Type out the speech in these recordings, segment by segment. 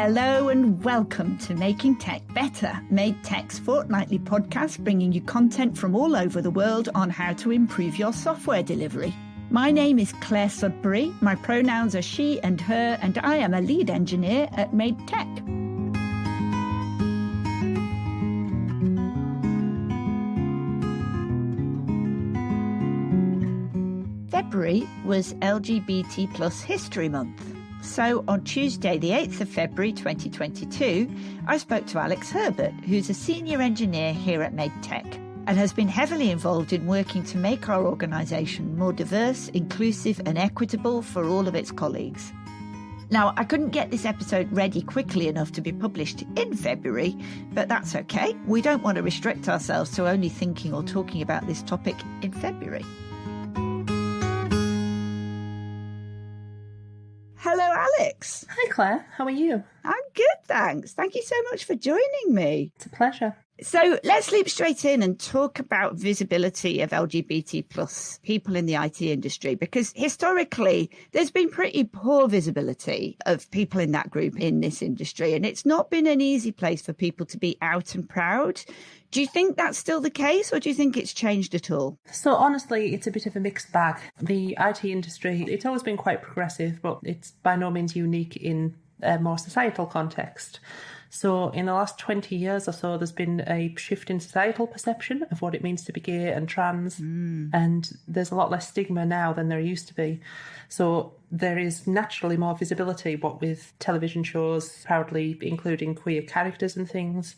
Hello and welcome to Making Tech Better, madetech's fortnightly podcast bringing you content from all over the world on how to improve your software delivery. My name is Clare Sudbery, my pronouns are she and her, and I am a lead engineer at madetech. February was LGBT plus History Month. So on Tuesday, the 8th of February 2022, I spoke to Alex Herbert, who's a senior engineer here at madetech and has been heavily involved in working to make our organisation more diverse, inclusive and equitable for all of its colleagues. Now, I couldn't get this episode ready quickly enough to be published in February, but that's okay. We don't want to restrict ourselves to only thinking or talking about this topic in February. Hello, Alex. Hi, Claire. How are you? I'm good, thanks. Thank you so much for joining me. It's a pleasure. So let's leap straight in and talk about visibility of LGBT plus people in the IT industry, because historically there's been pretty poor visibility of people in that group in this industry, and it's not been an easy place for people to be out and proud. Do you think that's still the case, or do you think it's changed at all? So honestly, it's a bit of a mixed bag. The IT industry, it's always been quite progressive, but it's by no means unique in a more societal context. So in the last 20 years or so, there's been a shift in societal perception of what it means to be gay and trans. And there's a lot less stigma now than there used to be. So there is naturally more visibility, what with television shows proudly including queer characters and things.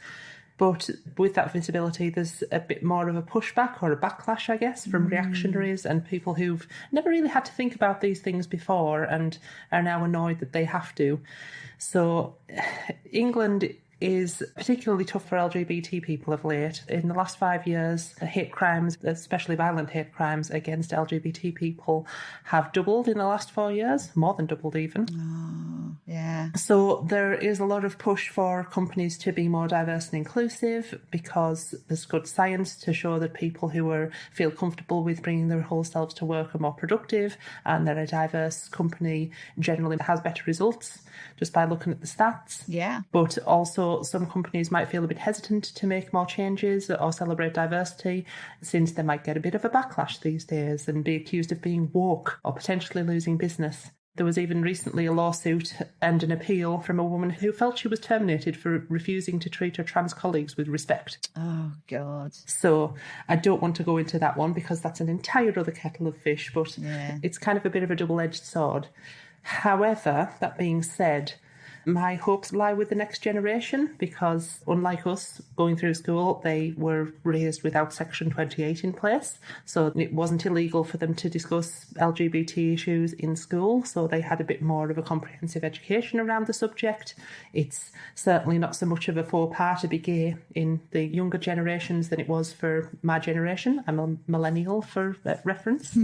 But with that visibility, there's a bit more of a pushback or a backlash, I guess, from reactionaries and people who've never really had to think about these things before and are now annoyed that they have to. So England is particularly tough for LGBT people of late. In the last 5 years, hate crimes, especially violent hate crimes against LGBT people, have doubled in the last 4 years, more than doubled even. Oh, yeah. So there is a lot of push for companies to be more diverse and inclusive, because there's good science to show that people who feel comfortable with bringing their whole selves to work are more productive, and that a diverse company generally has better results just by looking at the stats. Yeah. But also some companies might feel a bit hesitant to make more changes or celebrate diversity, since they might get a bit of a backlash these days and be accused of being woke or potentially losing business. There was even recently a lawsuit and an appeal from a woman who felt she was terminated for refusing to treat her trans colleagues with respect. Oh, God. So I don't want to go into that one because that's an entire other kettle of fish, but It's kind of a bit of a double-edged sword. However, that being said, my hopes lie with the next generation, because unlike us going through school, they were raised without Section 28 in place. So it wasn't illegal for them to discuss LGBT issues in school. So they had a bit more of a comprehensive education around the subject. It's certainly not so much of a faux pas to be gay in the younger generations than it was for my generation. I'm a millennial for reference.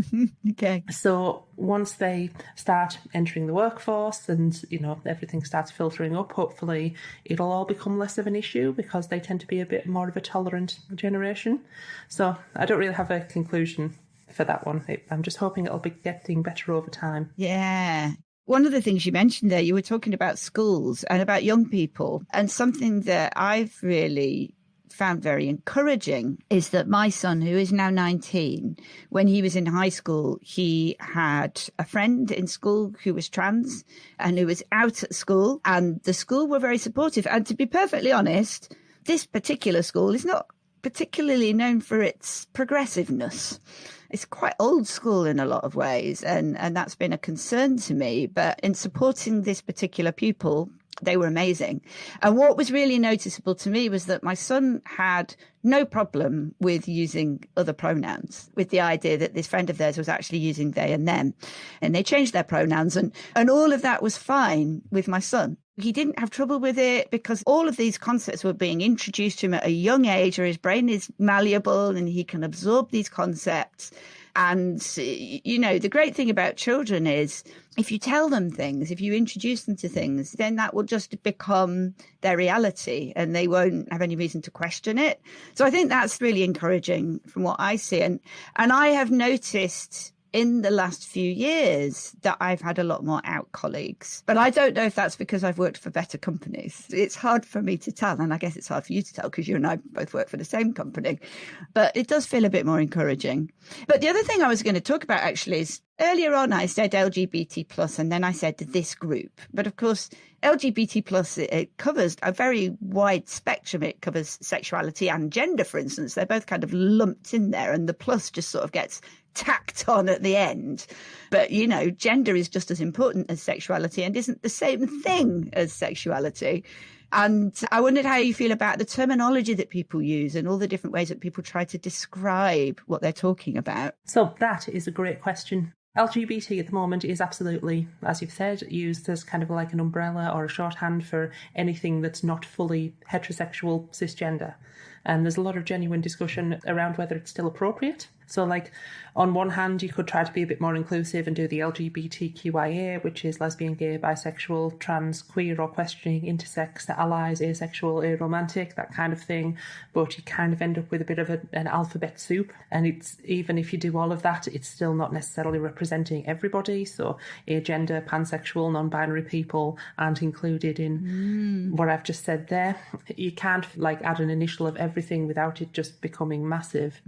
Okay. So once they start entering the workforce and, everything starts filtering up, hopefully it'll all become less of an issue, because they tend to be a bit more of a tolerant generation. So I don't really have a conclusion for that one. I'm just hoping it'll be getting better over time. Yeah. One of the things you mentioned there, you were talking about schools and about young people, and something that I've really found very encouraging is that my son, who is now 19, when he was in high school, he had a friend in school who was trans and who was out at school, and the school were very supportive. And to be perfectly honest, this particular school is not particularly known for its progressiveness. It's quite old school in a lot of ways, and that's been a concern to me. But in supporting this particular pupil, they were amazing. And what was really noticeable to me was that my son had no problem with using other pronouns, with the idea that this friend of theirs was actually using they and them. And they changed their pronouns, and all of that was fine with my son. He didn't have trouble with it because all of these concepts were being introduced to him at a young age, or his brain is malleable and he can absorb these concepts. And, the great thing about children is if you tell them things, if you introduce them to things, then that will just become their reality and they won't have any reason to question it. So I think that's really encouraging from what I see. And I have noticed in the last few years that I've had a lot more out colleagues. But I don't know if that's because I've worked for better companies. It's hard for me to tell, and I guess it's hard for you to tell because you and I both work for the same company. But it does feel a bit more encouraging. But the other thing I was going to talk about actually is earlier on I said LGBT plus, and then I said this group. But of course, LGBT plus, it covers a very wide spectrum. It covers sexuality and gender, for instance. They're both kind of lumped in there, and the plus just sort of gets tacked on at the end. But, you know, gender is just as important as sexuality and isn't the same thing as sexuality. And I wondered how you feel about the terminology that people use and all the different ways that people try to describe what they're talking about. So that is a great question. LGBT at the moment is absolutely, as you've said, used as kind of like an umbrella or a shorthand for anything that's not fully heterosexual cisgender. And there's a lot of genuine discussion around whether it's still appropriate. So, like, on one hand, you could try to be a bit more inclusive and do the LGBTQIA, which is lesbian, gay, bisexual, trans, queer or questioning, intersex, allies, asexual, aromantic, that kind of thing. But you kind of end up with a bit of an alphabet soup. And it's even if you do all of that, it's still not necessarily representing everybody. So agender, pansexual, non-binary people aren't included in what I've just said there. You can't, like, add an initial of everything without it just becoming massive.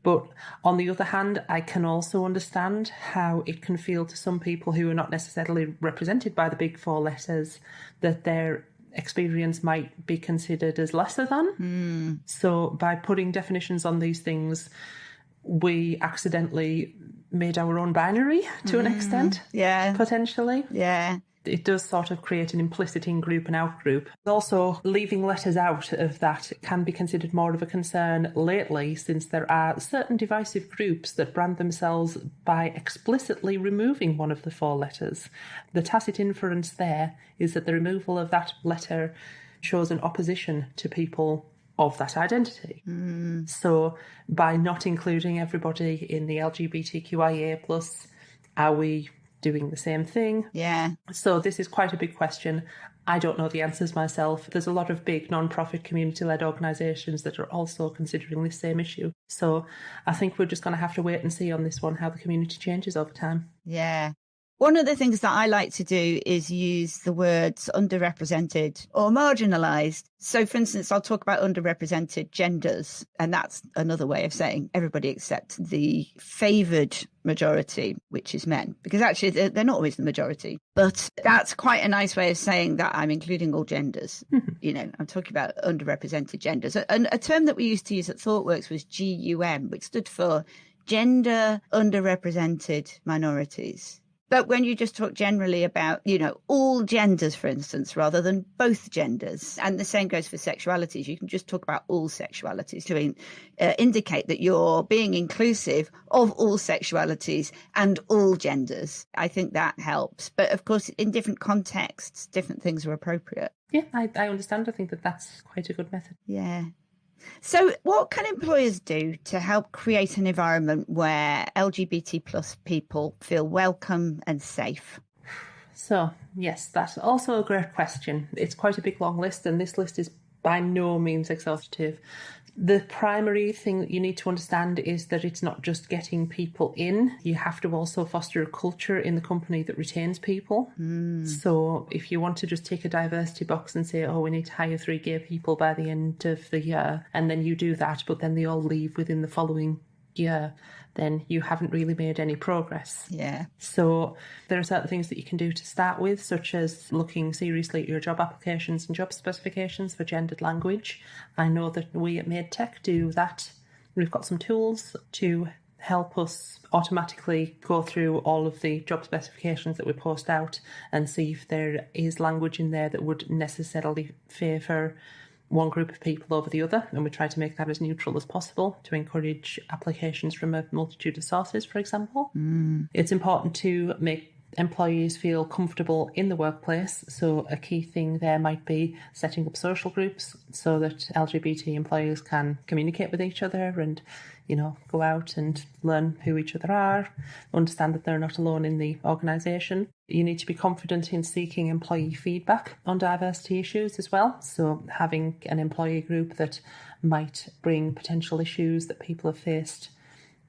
But on the other hand, I can also understand how it can feel to some people who are not necessarily represented by the big four letters that their experience might be considered as lesser than. So by putting definitions on these things, we accidentally made our own binary to an extent, potentially. Yeah. It does sort of create an implicit in-group and out-group. Also, leaving letters out of that can be considered more of a concern lately, since there are certain divisive groups that brand themselves by explicitly removing one of the four letters. The tacit inference there is that the removal of that letter shows an opposition to people of that identity. So by not including everybody in the LGBTQIA+, are we doing the same thing? Yeah. So this is quite a big question. I don't know the answers myself. There's a lot of big non-profit community-led organisations that are also considering this same issue. So I think we're just going to have to wait and see on this one how the community changes over time. Yeah. One of the things that I like to do is use the words underrepresented or marginalised. So, for instance, I'll talk about underrepresented genders, and that's another way of saying everybody except the favoured majority, which is men, because actually they're not always the majority. But that's quite a nice way of saying that I'm including all genders. You know, I'm talking about underrepresented genders. And a term that we used to use at ThoughtWorks was GUM, which stood for Gender Underrepresented Minorities. But when you just talk generally about, you know, all genders, for instance, rather than both genders, and the same goes for sexualities, you can just talk about all sexualities to indicate that you're being inclusive of all sexualities and all genders. I think that helps. But of course, in different contexts, different things are appropriate. Yeah, I understand. I think that's quite a good method. Yeah. So what can employers do to help create an environment where LGBT plus people feel welcome and safe? So, yes, that's also a great question. It's quite a big long list, and this list is by no means exhaustive. The primary thing that you need to understand is that it's not just getting people in. You have to also foster a culture in the company that retains people. So if you want to just take a diversity box and say, oh, we need to hire 3 gay people by the end of the year, and then you do that, but then they all leave within the following year, then you haven't really made any progress. Yeah. So there are certain things that you can do to start with, such as looking seriously at your job applications and job specifications for gendered language. I know that we at madetech do that. We've got some tools to help us automatically go through all of the job specifications that we post out and see if there is language in there that would necessarily favour one group of people over the other, and we try to make that as neutral as possible to encourage applications from a multitude of sources, for example. It's important to make employees feel comfortable in the workplace, so a key thing there might be setting up social groups so that LGBT employees can communicate with each other and, you know, go out and learn who each other are, understand that they're not alone in the organisation. You need to be confident in seeking employee feedback on diversity issues as well. So having an employee group that might bring potential issues that people have faced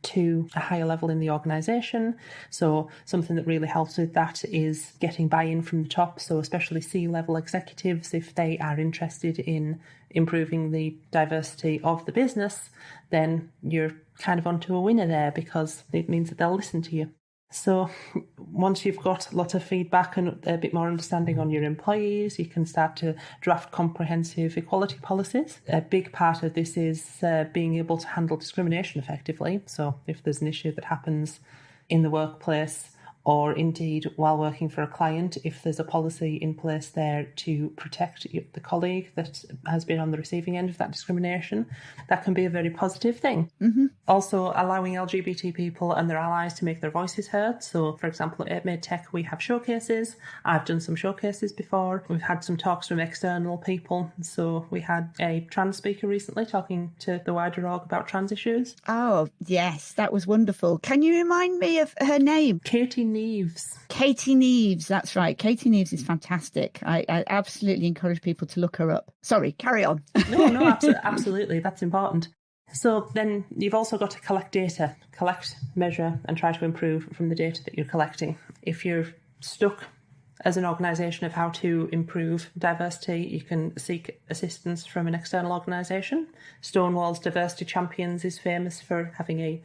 to a higher level in the organisation. So something that really helps with that is getting buy-in from the top. So especially C-level executives, if they are interested in improving the diversity of the business, then you're kind of onto a winner there, because it means that they'll listen to you. So once you've got lots of feedback and a bit more understanding on your employees, you can start to draft comprehensive equality policies. A big part of this is being able to handle discrimination effectively. So if there's an issue that happens in the workplace, or indeed while working for a client, if there's a policy in place there to protect the colleague that has been on the receiving end of that discrimination, that can be a very positive thing. Mm-hmm. Also, allowing LGBT people and their allies to make their voices heard. So, for example, at madetech, we have showcases. I've done some showcases before. We've had some talks from external people. So we had a trans speaker recently talking to the wider org about trans issues. Oh, yes, that was wonderful. Can you remind me of her name? Katie Neves. Katie Neves, that's right. Katie Neves is fantastic. I absolutely encourage people to look her up. Sorry, carry on. No, absolutely. That's important. So then you've also got to collect data, collect, measure, and try to improve from the data that you're collecting. If you're stuck as an organisation of how to improve diversity, you can seek assistance from an external organisation. Stonewall's Diversity Champions is famous for having a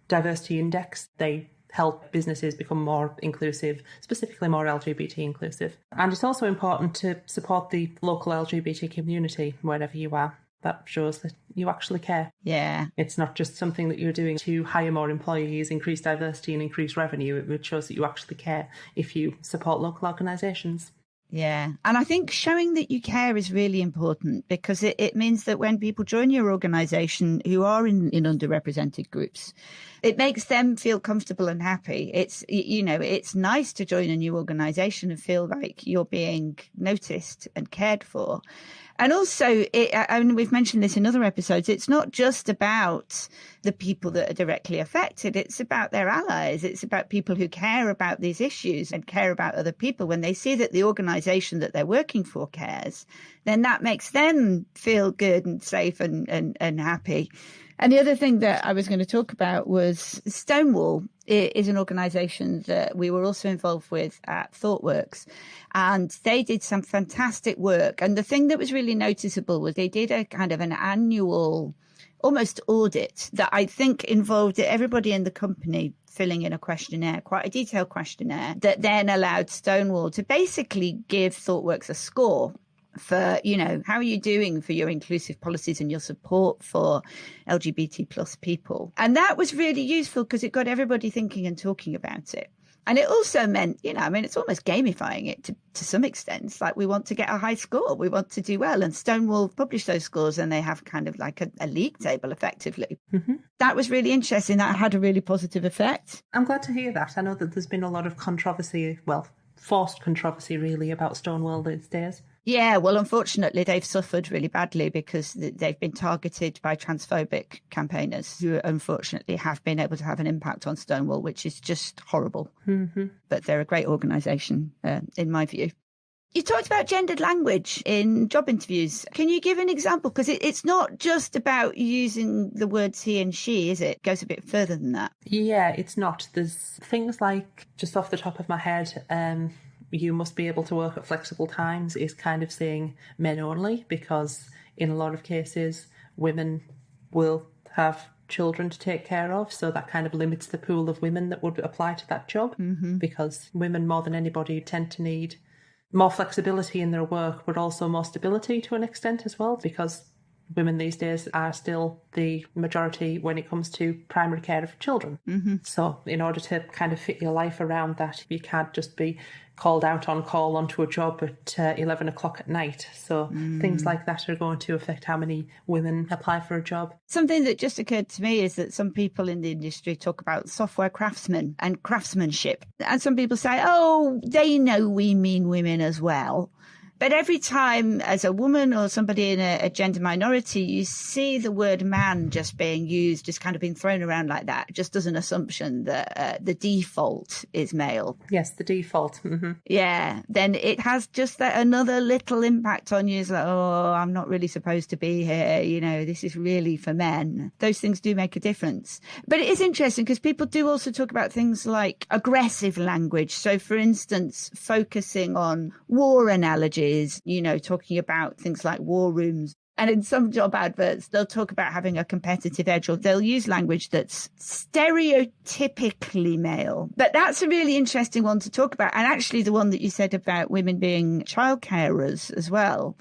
diversity index. They help businesses become more inclusive, specifically more LGBT inclusive. And it's also important to support the local LGBT community wherever you are. That shows that you actually care. Yeah. It's not just something that you're doing to hire more employees, increase diversity and increase revenue. It shows that you actually care if you support local organisations. Yeah. And I think showing that you care is really important, because it means that when people join your organisation who are in underrepresented groups, it makes them feel comfortable and happy. It's, you know, it's nice to join a new organisation and feel like you're being noticed and cared for. And also, I mean, we've mentioned this in other episodes, it's not just about the people that are directly affected. It's about their allies. It's about people who care about these issues and care about other people. When they see that the organisation that they're working for cares, then that makes them feel good and safe and happy. And the other thing that I was going to talk about was Stonewall is an organisation that we were also involved with at ThoughtWorks. And they did some fantastic work. And the thing that was really noticeable was they did a kind of an annual almost audit that I think involved everybody in the company filling in a questionnaire, quite a detailed questionnaire, that then allowed Stonewall to basically give ThoughtWorks a score for, you know, how are you doing for your inclusive policies and your support for LGBT plus people? And that was really useful because it got everybody thinking and talking about it. And it also meant, you know, I mean, it's almost gamifying it to some extent. It's like we want to get a high score. We want to do well. And Stonewall publish those scores and they have kind of like a league table effectively. Mm-hmm. That was really interesting. That had a really positive effect. I'm glad to hear that. I know that there's been a lot of controversy, well, forced controversy really about Stonewall these days. Yeah, well, unfortunately, they've suffered really badly because they've been targeted by transphobic campaigners who unfortunately have been able to have an impact on Stonewall, which is just horrible. Mm-hmm. But they're a great organisation, in my view. You talked about gendered language in job interviews. Can you give an example? Because it's not just about using the words he and she, is it? It goes a bit further than that. Yeah, it's not. There's things like, just off the top of my head, you must be able to work at flexible times is kind of saying men only, because in a lot of cases, women will have children to take care of. So that kind of limits the pool of women that would apply to that job, because women more than anybody tend to need more flexibility in their work, but also more stability to an extent as well, because women these days are still the majority when it comes to primary care of children. Mm-hmm. So in order to kind of fit your life around that, you can't just be called out on call onto a job at 11 o'clock at night. So things like that are going to affect how many women apply for a job. Something that just occurred to me is that some people in the industry talk about software craftsmen and craftsmanship. And some people say, oh, they know we mean women as well. But every time as a woman or somebody in a gender minority, you see the word man just being used, just kind of being thrown around like that, just as an assumption that the default is male. Yes, the default. Yeah, then it has just that another little impact on you. It's like, oh, I'm not really supposed to be here. You know, this is really for men. Those things do make a difference. But it is interesting because people do also talk about things like aggressive language. So, for instance, focusing on war analogies, you know, talking about things like war rooms. And in some job adverts, they'll talk about having a competitive edge, or they'll use language that's stereotypically male. But that's a really interesting one to talk about. And actually the one that you said about women being child carers as well,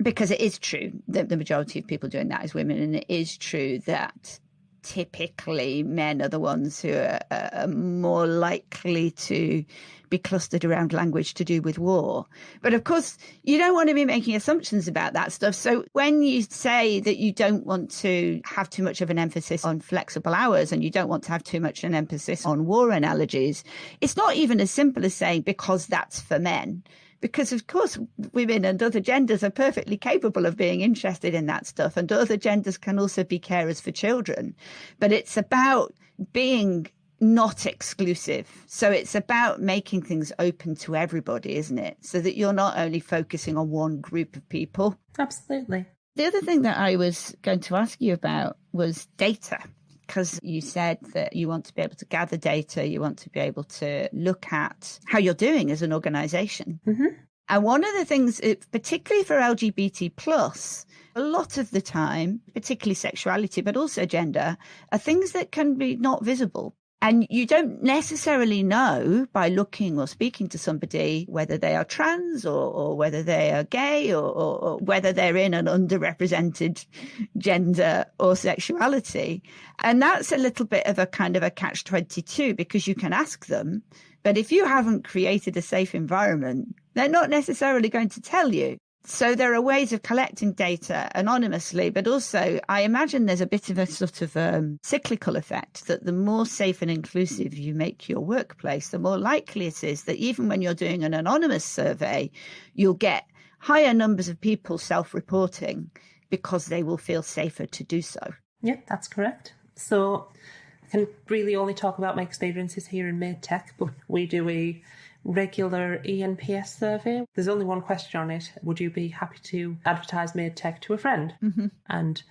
because it is true that the majority of people doing that is women. And it is true that typically men are the ones who are more likely to be clustered around language to do with war. But of course, you don't want to be making assumptions about that stuff. So when you say that you don't want to have too much of an emphasis on flexible hours and you don't want to have too much an emphasis on war analogies, it's not even as simple as saying because that's for men. Because, of course, women and other genders are perfectly capable of being interested in that stuff. And other genders can also be carers for children. But it's about being not exclusive. So it's about making things open to everybody, isn't it? So that you're not only focusing on one group of people. Absolutely. The other thing that I was going to ask you about was data. Because you said that you want to be able to gather data, you want to be able to look at how you're doing as an organisation. And one of the things, particularly for LGBT plus, a lot of the time, particularly sexuality, but also gender, are things that can be not visible. And you don't necessarily know by looking or speaking to somebody whether they are trans or whether they are gay or whether they're in an underrepresented gender or sexuality. And that's a little bit of a kind of a catch-22 because you can ask them, but if you haven't created a safe environment, they're not necessarily going to tell you. So there are ways of collecting data anonymously, but also I imagine there's a bit of a sort of cyclical effect that the more safe and inclusive you make your workplace, the more likely it is that even when you're doing an anonymous survey, you'll get higher numbers of people self-reporting because they will feel safer to do so. Yeah, that's correct. So I can really only talk about my experiences here in madetech, but we do a regular ENPS survey. There's only one question on it. Would you be happy to advertise madetech to a friend? And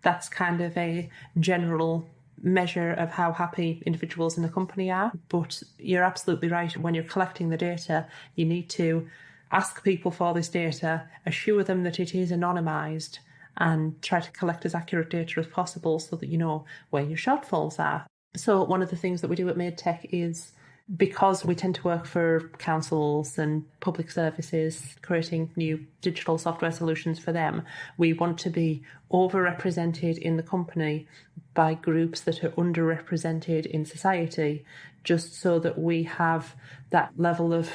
that's kind of a general measure of how happy individuals in the company are. But you're absolutely right. When you're collecting the data, you need to ask people for this data, assure them that it is anonymised, and try to collect as accurate data as possible so that you know where your shortfalls are. So one of the things that we do at madetech is, because we tend to work for councils and public services, creating new digital software solutions for them, we want to be overrepresented in the company by groups that are underrepresented in society, just so that we have that level of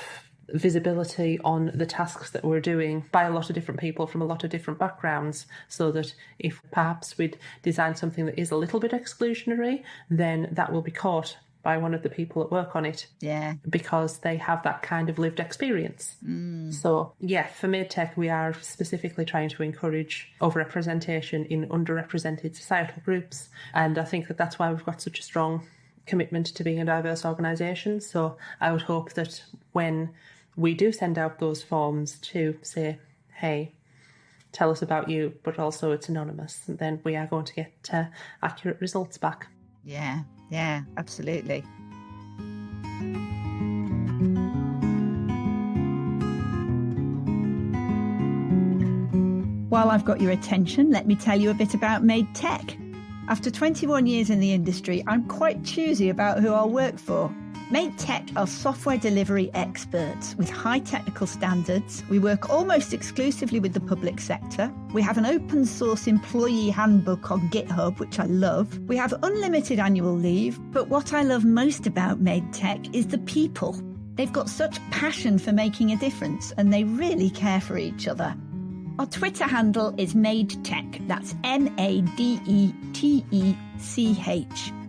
visibility on the tasks that we're doing by a lot of different people from a lot of different backgrounds, so that if perhaps we'd design something that is a little bit exclusionary, then that will be caught by one of the people that work on it. Yeah. Because they have that kind of lived experience. So, yeah, for madetech, we are specifically trying to encourage overrepresentation in underrepresented societal groups. And I think that that's why we've got such a strong commitment to being a diverse organisation. So I would hope that when we do send out those forms to say, hey, tell us about you, but also it's anonymous, then we are going to get accurate results back. Yeah, absolutely. While I've got your attention, let me tell you a bit about madetech. After 21 years in the industry, I'm quite choosy about who I'll work for. madetech are software delivery experts with high technical standards. We work almost exclusively with the public sector. We have an open source employee handbook on GitHub, which I love. We have unlimited annual leave. But what I love most about madetech is the people. They've got such passion for making a difference, and they really care for each other. Our Twitter handle is madetech. That's MADETECH.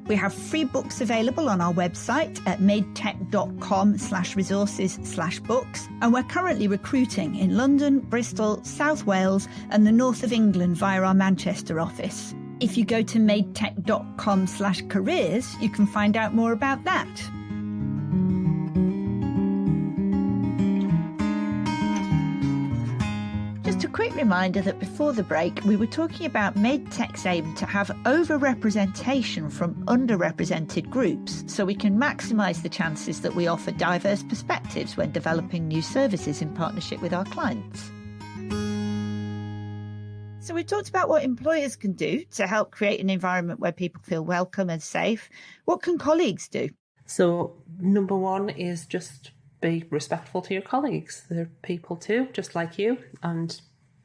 We have free books available on our website at madetech.com/resources/books. And we're currently recruiting in London, Bristol, South Wales and the north of England via our Manchester office. If you go to madetech.com/careers, you can find out more about that. Just a quick reminder that before the break, we were talking about madetech's aim to have over-representation from underrepresented groups so we can maximise the chances that we offer diverse perspectives when developing new services in partnership with our clients. So we talked about what employers can do to help create an environment where people feel welcome and safe. What can colleagues do? So number one is just be respectful to your colleagues. They're people too, just like you. And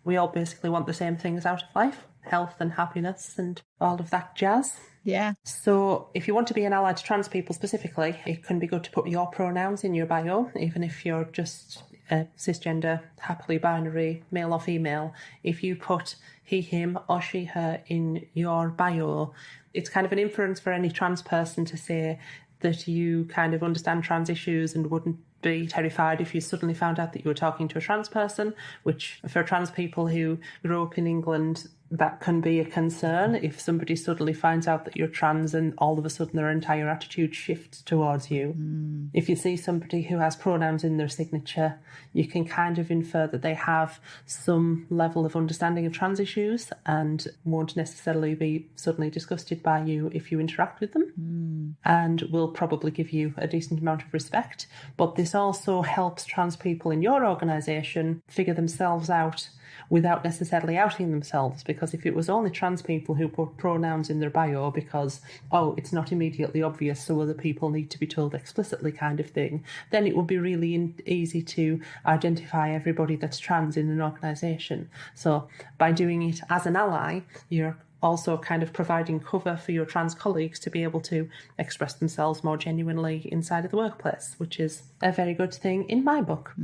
we all basically want the same things out of life, health and happiness and all of that jazz. Yeah. So if you want to be an ally to trans people specifically, it can be good to put your pronouns in your bio, even if you're just cisgender, happily binary, male or female. If you put he, him or she, her in your bio, it's kind of an inference for any trans person to say that you kind of understand trans issues and wouldn't be terrified if you suddenly found out that you were talking to a trans person, which for trans people who grew up in England, that can be a concern if somebody suddenly finds out that you're trans and all of a sudden their entire attitude shifts towards you. If you see somebody who has pronouns in their signature, you can kind of infer that they have some level of understanding of trans issues and won't necessarily be suddenly disgusted by you if you interact with them, and will probably give you a decent amount of respect. But this also helps trans people in your organisation figure themselves out without necessarily outing themselves, because if it was only trans people who put pronouns in their bio because, oh, it's not immediately obvious so other people need to be told explicitly kind of thing, then it would be really easy to identify everybody that's trans in an organisation. So by doing it as an ally, you're also kind of providing cover for your trans colleagues to be able to express themselves more genuinely inside of the workplace, which is a very good thing in my book.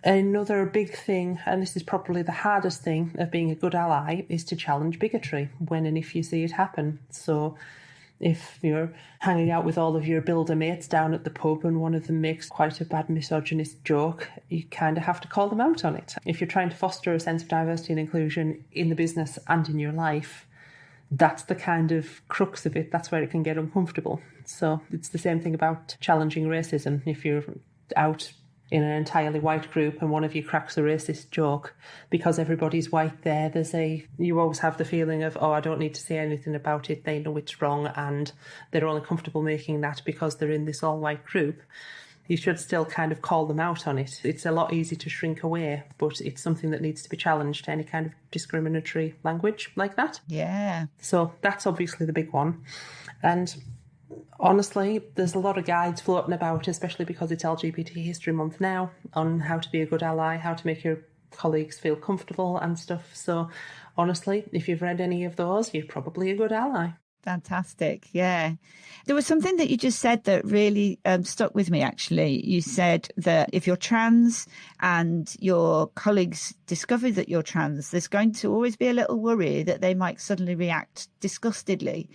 Another big thing, and this is probably the hardest thing of being a good ally, is to challenge bigotry when and if you see it happen. So if you're hanging out with all of your builder mates down at the pub and one of them makes quite a bad misogynist joke, you kind of have to call them out on it. If you're trying to foster a sense of diversity and inclusion in the business and in your life, that's the kind of crux of it. That's where it can get uncomfortable. So it's the same thing about challenging racism. If you're out in an entirely white group and one of you cracks a racist joke, because everybody's white there, you always have the feeling of, oh, I don't need to say anything about it. They know it's wrong and they're only comfortable making that because they're in this all-white group. You should still kind of call them out on it. It's a lot easier to shrink away, but it's something that needs to be challenged, any kind of discriminatory language like that. Yeah. So that's obviously the big one. And honestly, there's a lot of guides floating about, especially because it's LGBT History Month now, on how to be a good ally, how to make your colleagues feel comfortable and stuff. So honestly, if you've read any of those, you're probably a good ally. Fantastic. Yeah. There was something that you just said that really stuck with me, actually. You said that if you're trans and your colleagues discover that you're trans, there's going to always be a little worry that they might suddenly react disgustedly.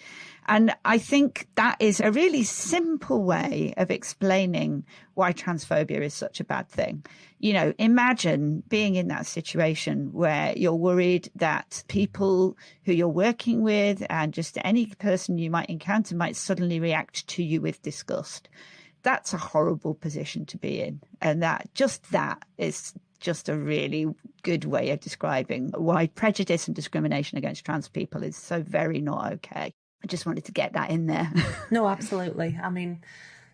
And I think that is a really simple way of explaining why transphobia is such a bad thing. You know, imagine being in that situation where you're worried that people who you're working with and just any person you might encounter might suddenly react to you with disgust. That's a horrible position to be in. And that is just a really good way of describing why prejudice and discrimination against trans people is so very not okay. I just wanted to get that in there. No, absolutely. I mean,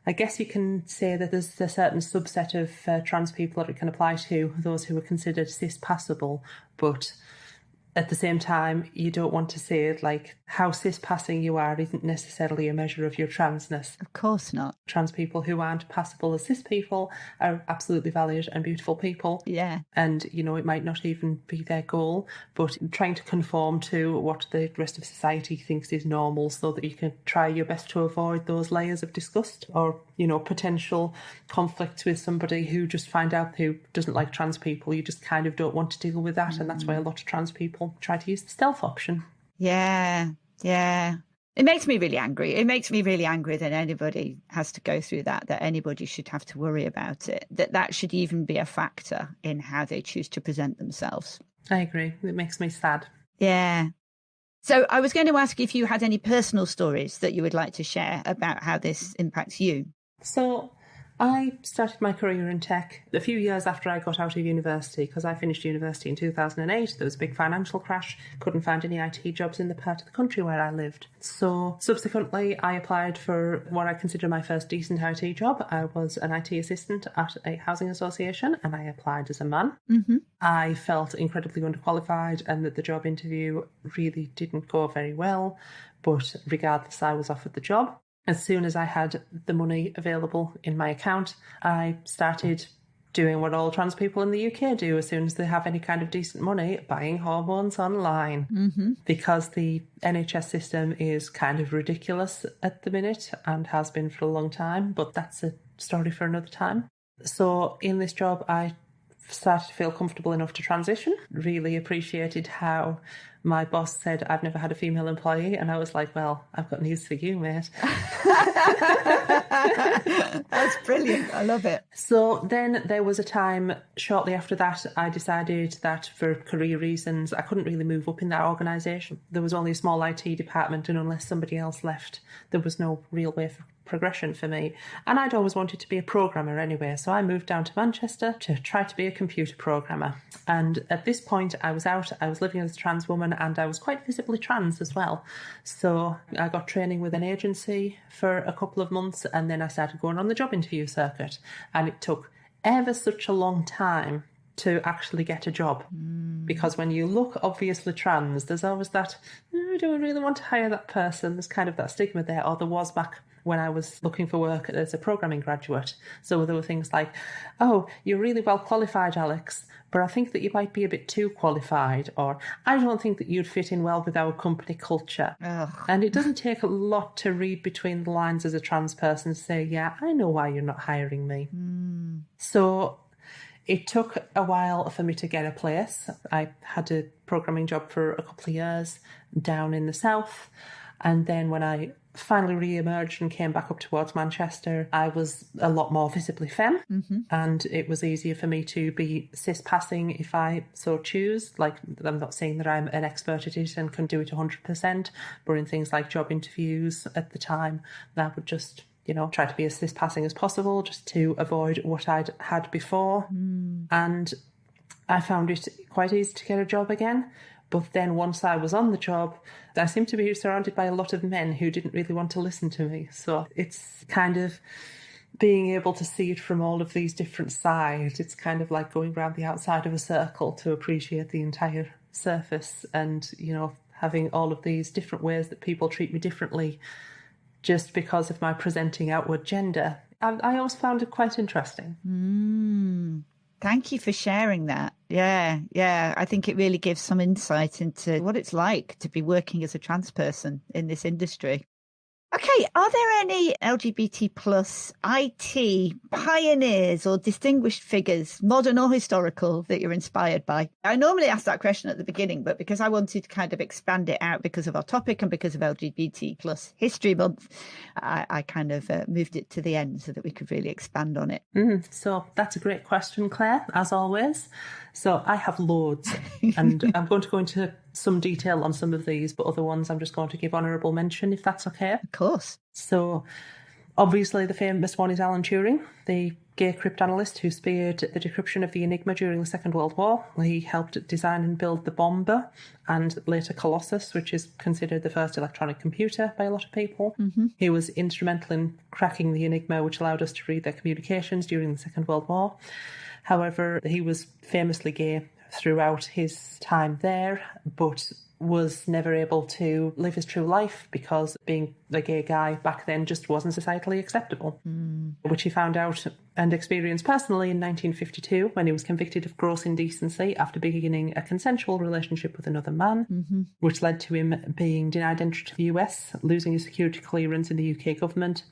I guess you can say that there's a certain subset of trans people that it can apply to, those who are considered cis-passable, but at the same time, you don't want to say it like how cis-passing you are isn't necessarily a measure of your transness. Of course not. Trans people who aren't passable as cis people are absolutely valid and beautiful people. Yeah. And, you know, it might not even be their goal, but trying to conform to what the rest of society thinks is normal so that you can try your best to avoid those layers of disgust or, you know, potential conflicts with somebody who just find out who doesn't like trans people. You just kind of don't want to deal with that. And that's why a lot of trans people try to use the stealth option. Yeah. It makes me really angry. It makes me really angry that anybody has to go through that anybody should have to worry about it, that should even be a factor in how they choose to present themselves. I agree. It makes me sad. Yeah. So I was going to ask if you had any personal stories that you would like to share about how this impacts you. So I started my career in tech a few years after I got out of university, because I finished university in 2008. There was a big financial crash, couldn't find any IT jobs in the part of the country where I lived. So subsequently, I applied for what I consider my first decent IT job. I was an IT assistant at a housing association, and I applied as a man. Mm-hmm. I felt incredibly underqualified and that the job interview really didn't go very well, but regardless, I was offered the job. As soon as I had the money available in my account, I started doing what all trans people in the UK do as soon as they have any kind of decent money, buying hormones online. Mm-hmm. Because the NHS system is kind of ridiculous at the minute and has been for a long time, but that's a story for another time. So in this job, I started to feel comfortable enough to transition. Really appreciated how my boss said, I've never had a female employee. And I was like, well, I've got news for you, mate. That's brilliant. I love it. So then there was a time shortly after that, I decided that for career reasons, I couldn't really move up in that organisation. There was only a small IT department, and unless somebody else left, there was no real way for progression for me. And I'd always wanted to be a programmer anyway, so I moved down to Manchester to try to be a computer programmer. And at this point I was living as a trans woman, and I was quite visibly trans as well. So I got training with an agency for a couple of months, and then I started going on the job interview circuit, and it took ever such a long time to actually get a job. Because when you look obviously trans, there's always that, do I really want to hire that person? There's kind of that stigma there, or there was back when I was looking for work as a programming graduate. So there were things like, oh, you're really well qualified, Alex, but I think that you might be a bit too qualified, or I don't think that you'd fit in well with our company culture. Ugh. And it doesn't take a lot to read between the lines as a trans person to say, yeah, I know why you're not hiring me. So it took a while for me to get a place. I had a programming job for a couple of years down in the south. And then when I finally re-emerged and came back up towards Manchester, I was a lot more visibly femme. Mm-hmm. And it was easier for me to be cis-passing if I so choose. Like, I'm not saying that I'm an expert at it and can do it 100%, but in things like job interviews at the time, I would just, try to be as cis-passing as possible just to avoid what I'd had before. And I found it quite easy to get a job again. But then once I was on the job, I seemed to be surrounded by a lot of men who didn't really want to listen to me. So it's kind of being able to see it from all of these different sides. It's kind of like going around the outside of a circle to appreciate the entire surface, and, having all of these different ways that people treat me differently just because of my presenting outward gender. I always found it quite interesting. Thank you for sharing that. Yeah. I think it really gives some insight into what it's like to be working as a trans person in this industry. Okay, are there any LGBT plus IT pioneers or distinguished figures, modern or historical, that you're inspired by? I normally ask that question at the beginning, but because I wanted to kind of expand it out because of our topic and because of LGBT plus History Month, I kind of moved it to the end so that we could really expand on it. So that's a great question, Claire, as always. So I have loads, and I'm going to go into some detail on some of these, but other ones I'm just going to give honourable mention, if that's okay. Of course. So obviously the famous one is Alan Turing, the gay cryptanalyst who spearheaded the decryption of the Enigma during the Second World War. He helped design and build the Bomber and later Colossus, which is considered the first electronic computer by a lot of people. He was instrumental in cracking the Enigma, which allowed us to read their communications during the Second World War. However, he was famously gay throughout his time there, but was never able to live his true life because being a gay guy back then just wasn't societally acceptable, which he found out and experienced personally in 1952 when he was convicted of gross indecency after beginning a consensual relationship with another man, which led to him being denied entry to the US, losing his security clearance in the UK government,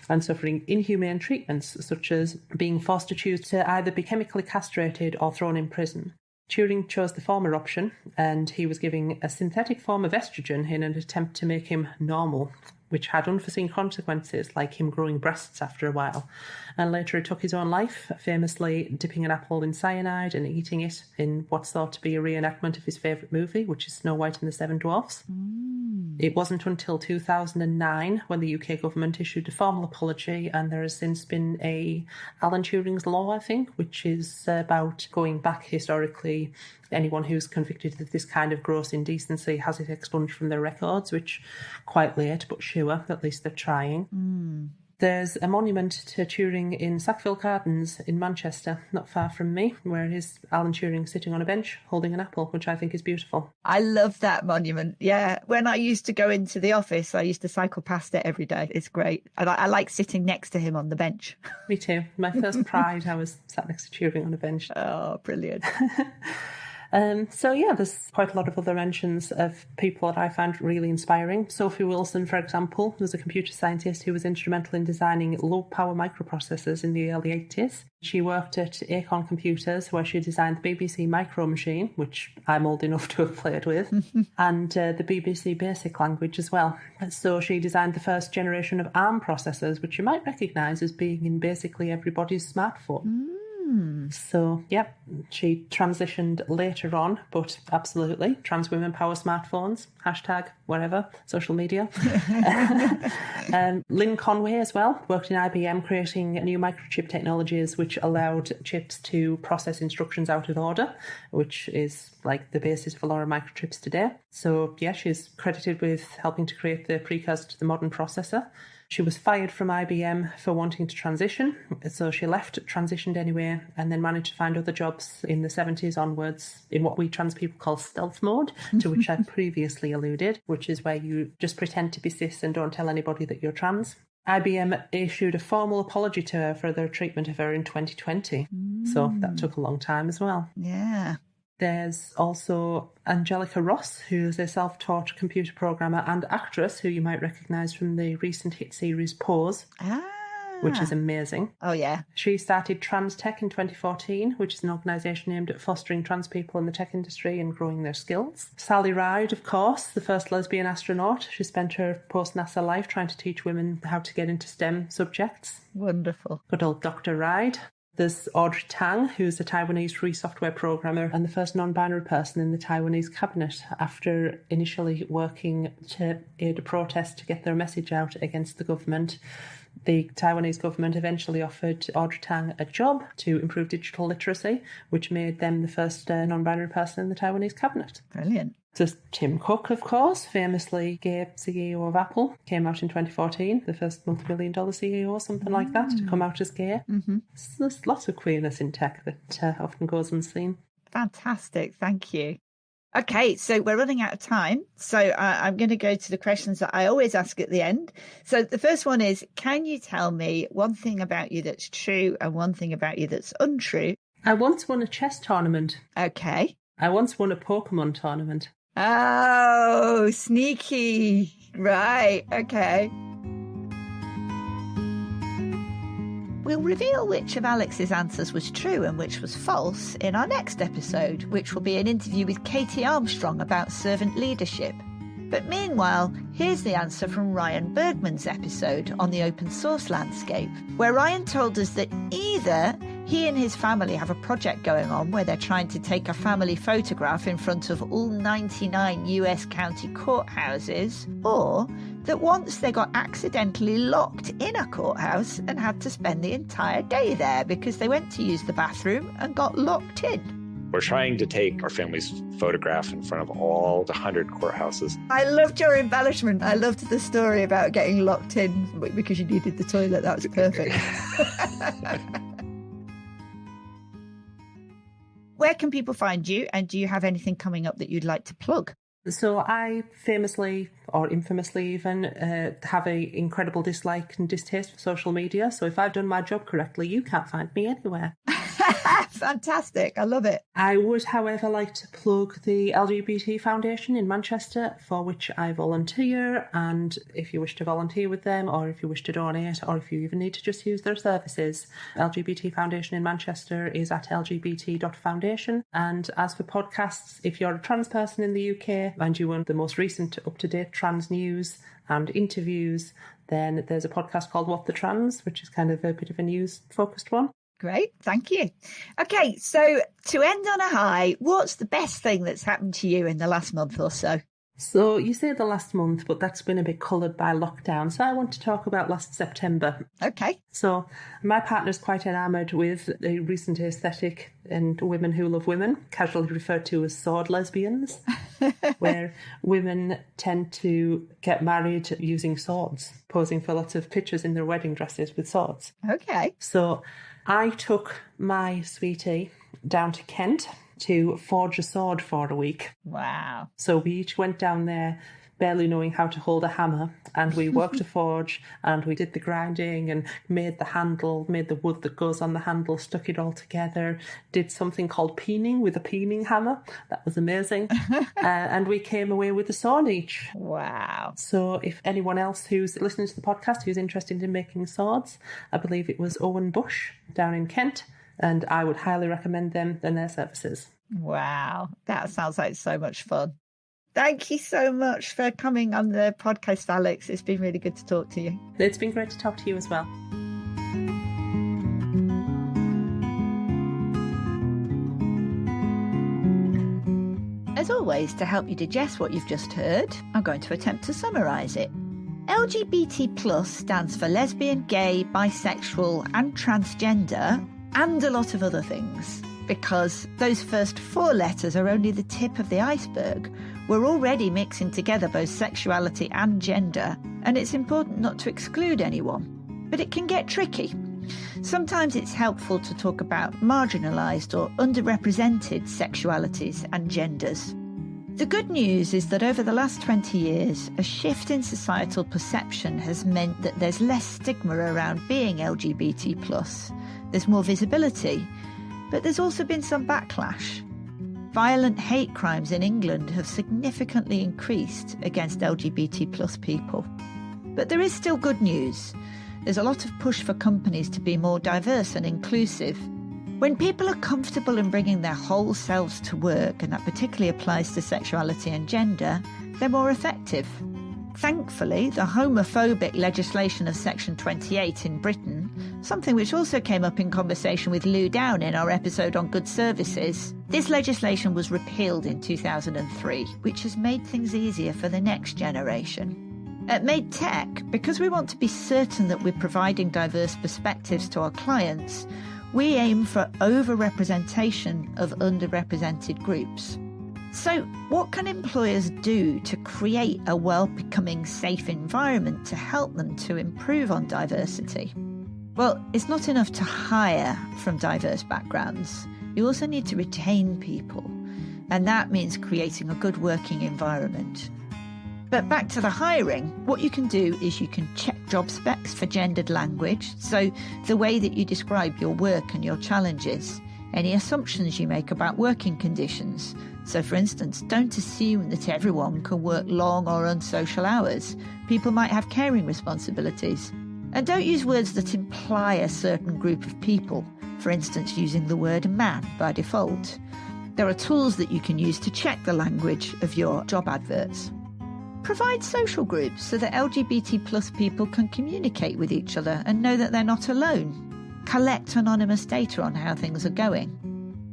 and suffering inhumane treatments such as being forced to choose to either be chemically castrated or thrown in prison. Turing chose the former option, and he was giving a synthetic form of estrogen in an attempt to make him normal, which had unforeseen consequences, like him growing breasts after a while. And later he took his own life, famously dipping an apple in cyanide and eating it in what's thought to be a reenactment of his favourite movie, which is Snow White and the Seven Dwarfs. It wasn't until 2009 when the UK government issued a formal apology, and there has since been a Alan Turing's Law, I think, which is about going back historically. Anyone who's convicted of this kind of gross indecency has it expunged from their records, which quite late, but sure, at least they're trying. There's a monument to Turing in Sackville Gardens in Manchester, not far from me, where is Alan Turing sitting on a bench holding an apple, which I think is beautiful. I love that monument. Yeah. When I used to go into the office, I used to cycle past it every day. It's great. I like sitting next to him on the bench. Me too. My first pride, I was sat next to Turing on a bench. Oh, brilliant. So yeah, there's quite a lot of other mentions of people that I found really inspiring. Sophie Wilson, for example, was a computer scientist who was instrumental in designing low-power microprocessors in the early 80s. She worked at Acorn Computers, where she designed the BBC Micro Machine, which I'm old enough to have played with, and the BBC Basic language as well. So she designed the first generation of ARM processors, which you might recognise as being in basically everybody's smartphone. So, yep, she transitioned later on, but absolutely, trans women power smartphones, hashtag, whatever, social media. Lynn Conway as well worked in IBM creating new microchip technologies which allowed chips to process instructions out of order, which is like the basis of a lot of microchips today. So, yeah, she's credited with helping to create the precursor to the modern processor. She was fired from IBM for wanting to transition, so she left, transitioned anyway, and then managed to find other jobs in the 70s onwards in what we trans people call stealth mode, to which I previously alluded, which is where you just pretend to be cis and don't tell anybody that you're trans. IBM issued a formal apology to her for their treatment of her in 2020, so that took a long time as well. Yeah. There's also Angelica Ross, who's a self-taught computer programmer and actress who you might recognise from the recent hit series Pose, which is amazing. Oh, yeah. She started TransTech in 2014, which is an organisation aimed at fostering trans people in the tech industry and growing their skills. Sally Ride, of course, the first lesbian astronaut. She spent her post-NASA life trying to teach women how to get into STEM subjects. Wonderful. Good old Dr. Ride. There's Audrey Tang, who's a Taiwanese free software programmer and the first non-binary person in the Taiwanese cabinet after initially working to aid a protest to get their message out against the government. The Taiwanese government eventually offered Audrey Tang a job to improve digital literacy, which made them the first non-binary person in the Taiwanese cabinet. Brilliant. There's Tim Cook, of course, famously gay CEO of Apple, came out in 2014, the first multi-billion-dollar CEO or something like that to come out as gay. So there's lots of queerness in tech that often goes unseen. Fantastic. Thank you. Okay, so we're running out of time. So I'm going to go to the questions that I always ask at the end. So the first one is, can you tell me one thing about you that's true and one thing about you that's untrue? I once won a chess tournament. Okay. I once won a Pokemon tournament. Oh, sneaky. Right. Okay. We'll reveal which of Alex's answers was true and which was false in our next episode, which will be an interview with Katie Armstrong about servant leadership. But meanwhile, here's the answer from Ryan Bergman's episode on the open source landscape, where Ryan told us that either he and his family have a project going on where they're trying to take a family photograph in front of all 99 US county courthouses, or that once they got accidentally locked in a courthouse and had to spend the entire day there because they went to use the bathroom and got locked in. We're trying to take our family's photograph in front of all the 100 courthouses. I loved your embellishment. I loved the story about getting locked in because you needed the toilet. That was perfect. Where can people find you, and do you have anything coming up that you'd like to plug? So I famously, or infamously even, have an incredible dislike and distaste for social media. So if I've done my job correctly, you can't find me anywhere. Fantastic. I love it. I would, however, like to plug the LGBT Foundation in Manchester, for which I volunteer. And if you wish to volunteer with them, or if you wish to donate, or if you even need to just use their services, LGBT Foundation in Manchester is at lgbt.foundation. And as for podcasts, if you're a trans person in the UK and you want the most recent up-to-date trans news and interviews, then there's a podcast called What the Trans, which is kind of a bit of a news-focused one. Great, thank you. Okay, so to end on a high, what's the best thing that's happened to you in the last month or so? So you say the last month, but that's been a bit coloured by lockdown. So I want to talk about last September. Okay. So my partner's quite enamoured with the recent aesthetic and women who love women, casually referred to as sword lesbians, where women tend to get married using swords, posing for lots of pictures in their wedding dresses with swords. Okay. So I took my sweetie down to Kent to forge a sword for a week. Wow. So we each went down there barely knowing how to hold a hammer, and we worked a forge, and we did the grinding and made the handle, made the wood that goes on the handle, stuck it all together, did something called peening with a peening hammer. That was amazing. And we came away with a sword each. Wow. So if anyone else who's listening to the podcast who's interested in making swords, I believe it was Owen Bush down in Kent, and I would highly recommend them and their services. Wow. That sounds like so much fun. Thank you so much for coming on the podcast, Alex. It's been really good to talk to you. It's been great to talk to you as well. As always, to help you digest what you've just heard, I'm going to attempt to summarise it. LGBT+ stands for lesbian, gay, bisexual and transgender, and a lot of other things. Because those first 4 letters are only the tip of the iceberg. We're already mixing together both sexuality and gender, and it's important not to exclude anyone. But it can get tricky. Sometimes it's helpful to talk about marginalised or underrepresented sexualities and genders. The good news is that over the last 20 years, a shift in societal perception has meant that there's less stigma around being LGBT+. There's more visibility, but there's also been some backlash. Violent hate crimes in England have significantly increased against LGBT+ people. But there is still good news. There's a lot of push for companies to be more diverse and inclusive. When people are comfortable in bringing their whole selves to work, and that particularly applies to sexuality and gender, they're more effective. Thankfully, the homophobic legislation of Section 28 in Britain, something which also came up in conversation with Lou Down in our episode on good services, this legislation was repealed in 2003, which has made things easier for the next generation. At madetech, because we want to be certain that we're providing diverse perspectives to our clients, we aim for over-representation of underrepresented groups. So, what can employers do to create a welcoming, safe environment to help them to improve on diversity? Well, it's not enough to hire from diverse backgrounds. You also need to retain people, and that means creating a good working environment. But back to the hiring, what you can do is you can check job specs for gendered language, so the way that you describe your work and your challenges, any assumptions you make about working conditions. So, for instance, don't assume that everyone can work long or unsocial hours. People might have caring responsibilities. And don't use words that imply a certain group of people, for instance, using the word man by default. There are tools that you can use to check the language of your job adverts. Provide social groups so that LGBT+ people can communicate with each other and know that they're not alone. Collect anonymous data on how things are going.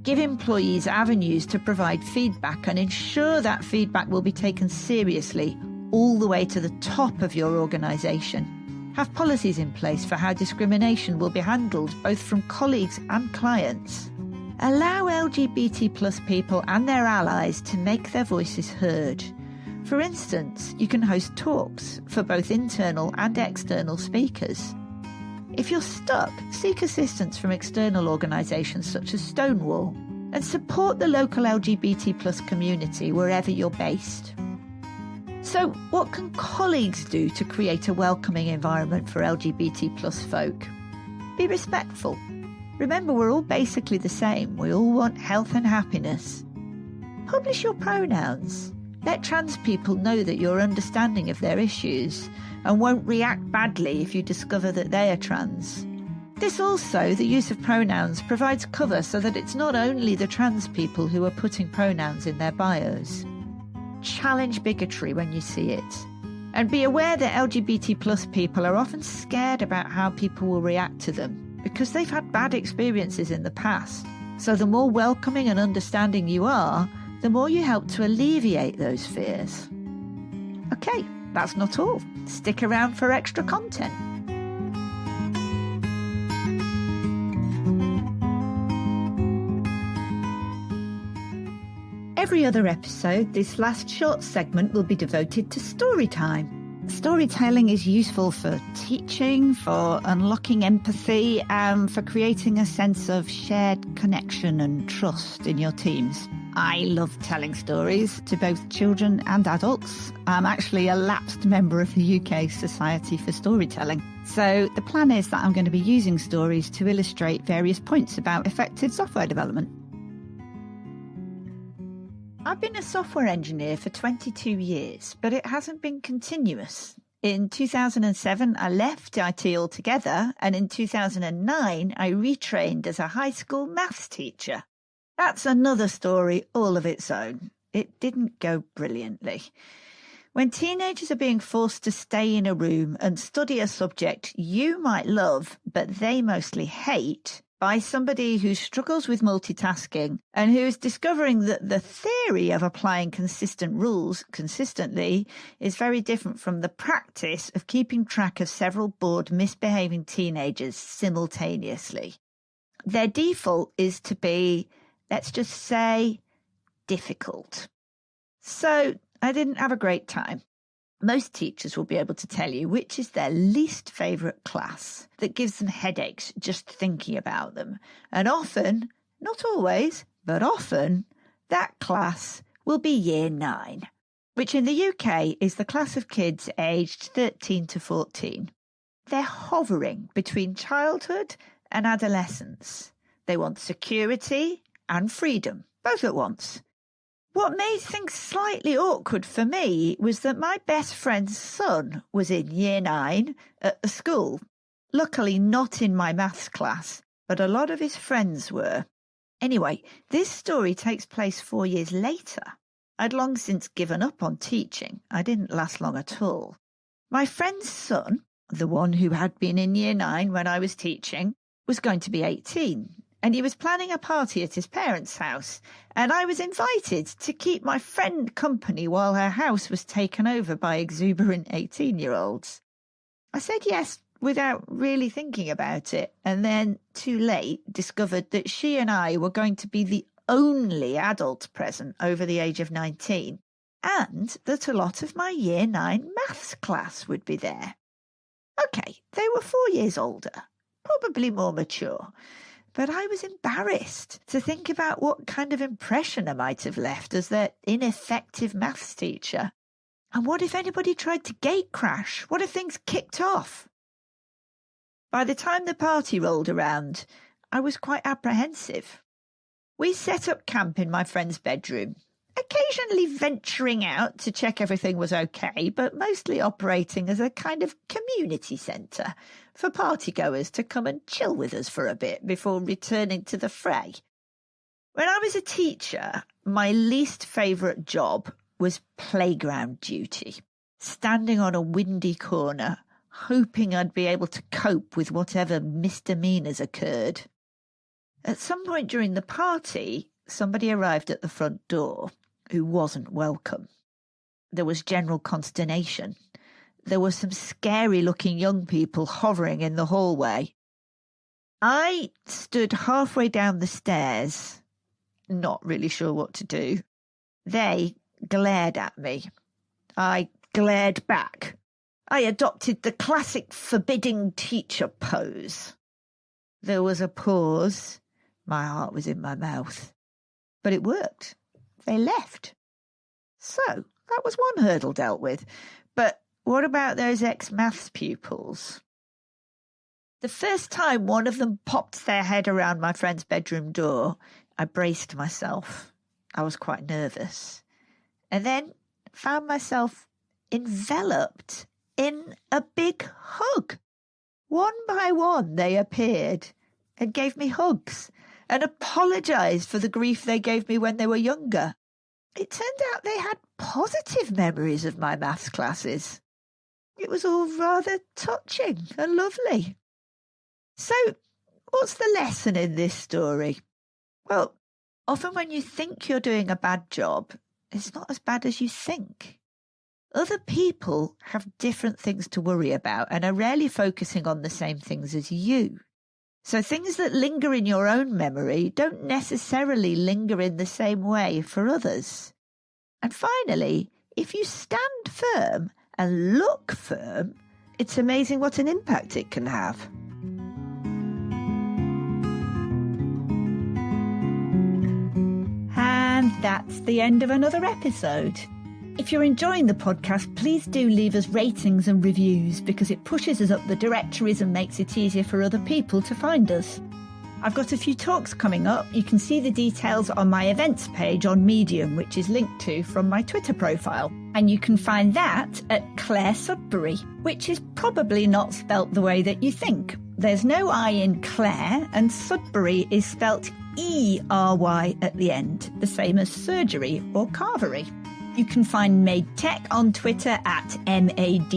Give employees avenues to provide feedback and ensure that feedback will be taken seriously all the way to the top of your organisation. Have policies in place for how discrimination will be handled both from colleagues and clients. Allow LGBT+ people and their allies to make their voices heard. For instance, you can host talks for both internal and external speakers. If you're stuck, seek assistance from external organisations such as Stonewall and support the local LGBT+ community wherever you're based. So, what can colleagues do to create a welcoming environment for LGBT+ folk? Be respectful. Remember, we're all basically the same. We all want health and happiness. Publish your pronouns. Let trans people know that you're understanding of their issues and won't react badly if you discover that they are trans. This also, the use of pronouns, provides cover so that it's not only the trans people who are putting pronouns in their bios. Challenge bigotry when you see it. And be aware that LGBT plus people are often scared about how people will react to them because they've had bad experiences in the past. So the more welcoming and understanding you are, the more you help to alleviate those fears. Okay, that's not all. Stick around for extra content. Every other episode, this last short segment will be devoted to story time. Storytelling is useful for teaching, for unlocking empathy, and for creating a sense of shared connection and trust in your teams. I love telling stories to both children and adults. I'm actually a lapsed member of the UK Society for Storytelling. So the plan is that I'm going to be using stories to illustrate various points about effective software development. I've been a software engineer for 22 years, but it hasn't been continuous. In 2007, I left IT altogether, and in 2009, I retrained as a high school maths teacher. That's another story all of its own. It didn't go brilliantly. When teenagers are being forced to stay in a room and study a subject you might love, but they mostly hate, by somebody who struggles with multitasking and who is discovering that the theory of applying consistent rules consistently is very different from the practice of keeping track of several bored, misbehaving teenagers simultaneously. Their default is to be, let's just say, difficult. So I didn't have a great time. Most teachers will be able to tell you which is their least favourite class that gives them headaches just thinking about them. And often, not always, but often, that class will be Year 9, which in the UK is the class of kids aged 13 to 14. They're hovering between childhood and adolescence. They want security and freedom, both at once. What made things slightly awkward for me was that my best friend's son was in Year 9 at the school. Luckily not in my maths class, but a lot of his friends were. Anyway, this story takes place 4 years later. I'd long since given up on teaching. I didn't last long at all. My friend's son, the one who had been in Year 9 when I was teaching, was going to be 18. And he was planning a party at his parents' house, and I was invited to keep my friend company while her house was taken over by exuberant 18-year-olds. I said yes without really thinking about it, and then, too late, discovered that she and I were going to be the only adult present over the age of 19, and that a lot of my Year 9 maths class would be there. OK, they were 4 years older, probably more mature. But I was embarrassed to think about what kind of impression I might have left as their ineffective maths teacher. And what if anybody tried to gate crash? What if things kicked off? By the time the party rolled around, I was quite apprehensive. We set up camp in my friend's bedroom, occasionally venturing out to check everything was okay, but mostly operating as a kind of community centre for partygoers to come and chill with us for a bit before returning to the fray. When I was a teacher, my least favourite job was playground duty, standing on a windy corner, hoping I'd be able to cope with whatever misdemeanours occurred. At some point during the party, somebody arrived at the front door who wasn't welcome. There was general consternation. There were some scary-looking young people hovering in the hallway. I stood halfway down the stairs, not really sure what to do. They glared at me. I glared back. I adopted the classic forbidding teacher pose. There was a pause. My heart was in my mouth. But it worked. They left. So that was one hurdle dealt with. But what about those ex-maths pupils? The first time one of them popped their head around my friend's bedroom door, I braced myself. I was quite nervous. And then found myself enveloped in a big hug. One by one they appeared and gave me hugs and apologised for the grief they gave me when they were younger. It turned out they had positive memories of my maths classes. It was all rather touching and lovely. So, what's the lesson in this story? Well, often when you think you're doing a bad job, it's not as bad as you think. Other people have different things to worry about and are rarely focusing on the same things as you. So things that linger in your own memory don't necessarily linger in the same way for others. And finally, if you stand firm and look firm, it's amazing what an impact it can have. And that's the end of another episode. If you're enjoying the podcast, please do leave us ratings and reviews because it pushes us up the directories and makes it easier for other people to find us. I've got a few talks coming up. You can see the details on my events page on Medium, which is linked to from my Twitter profile. And you can find that at Clare Sudbery, which is probably not spelt the way that you think. There's no I in Clare, and Sudbery is spelt E-R-Y at the end, the same as surgery or carvery. You can find madetech on Twitter at MADETECH,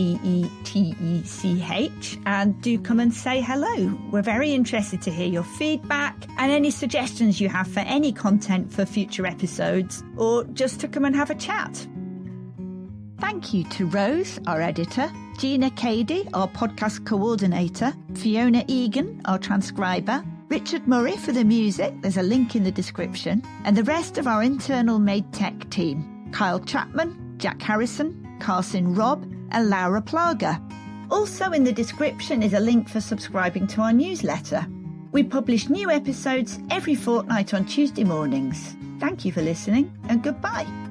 and do come and say hello. We're very interested to hear your feedback and any suggestions you have for any content for future episodes, or just to come and have a chat. Thank you to Rose, our editor, Gina Cady, our podcast coordinator, Fiona Egan, our transcriber, Richard Murray for the music, there's a link in the description, and the rest of our internal madetech team. Kyle Chapman, Jack Harrison, Carson Robb, and Laura Plaga. Also in the description is a link for subscribing to our newsletter. We publish new episodes every fortnight on Tuesday mornings. Thank you for listening, and goodbye.